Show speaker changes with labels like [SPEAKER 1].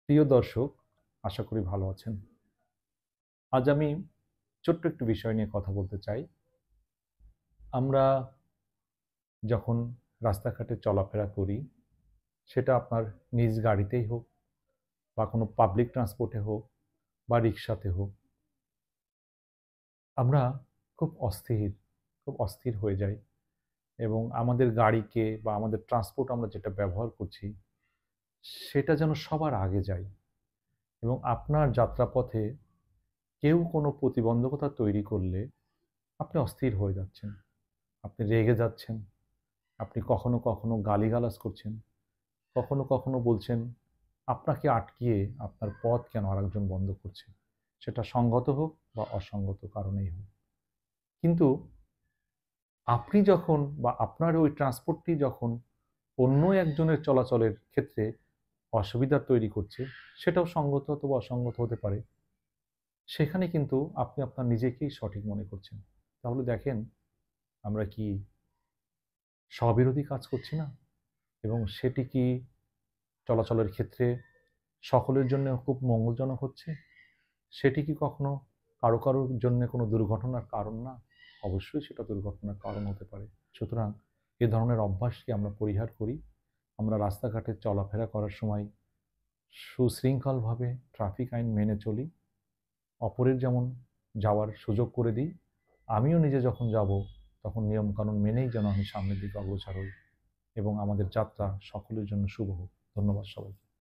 [SPEAKER 1] প্রিয় দর্শক, আশা করি ভালো আছেন। আজ আমি ছোট্ট একটু বিষয় নিয়ে কথা বলতে চাই। আমরা যখন রাস্তাঘাটে চলাফেরা করি, সেটা আপনার নিজ গাড়িতেই হোক বা কোনো পাবলিক ট্রান্সপোর্টে হোক বা রিক্সাতে হোক, আমরা খুব অস্থির হয়ে যাই এবং আমাদের গাড়িকে বা আমাদের ট্রান্সপোর্ট আমরা যেটা ব্যবহার করছি, সেটা যেন সবার আগে যায় এবং আপনার যাত্রাপথে কেউ কোনো প্রতিবন্ধকতা তৈরি করলে আপনি অস্থির হয়ে যাচ্ছেন। আপনি রেগে যাচ্ছেন, আপনি কখনো কখনো গালিগালাজ করছেন, কখনো কখনো বলছেন আপনাকে আটকিয়ে আপনার পথ কেন আরেকজন বন্ধ করছে, সেটা সঙ্গত হোক বা অসঙ্গত কারণেই হোক। কিন্তু আপনি যখন বা আপনার ওই ট্রান্সপোর্টটি যখন অন্য একজনের চলাচলের ক্ষেত্রে অসুবিধা তৈরি করছে, সেটাও সঙ্গত অথবা অসঙ্গত হতে পারে। সেখানে কিন্তু আপনি আপনার নিজেকেই সঠিক মনে করছেন। তাহলে দেখেন, আমরা কি স্ববিরোধী কাজ করছি না? এবং সেটি কি চলাচলের ক্ষেত্রে সকলের জন্য খুব মঙ্গলজনক হচ্ছে? সেটি কি কখনো কারোর জন্য কোনো দুর্ঘটনার কারণ না? অবশ্যই সেটা দুর্ঘটনার কারণ হতে পারে। সুতরাং এ ধরনের অভ্যাসকে আমরা পরিহার করি। আমরা রাস্তাঘাটে চলাফেরা করার সময় সুশৃঙ্খলভাবে ট্রাফিক আইন মেনে চলি। অপরের যেমন যাওয়ার সুযোগ করে দিই, আমিও নিজে যখন যাব তখন নিয়মকানুন মেনেই যেন আমি সামনের দিকে অগ্রসর হই এবং আমাদের যাত্রা সকলের জন্য শুভ হোক। ধন্যবাদ সবাইকে।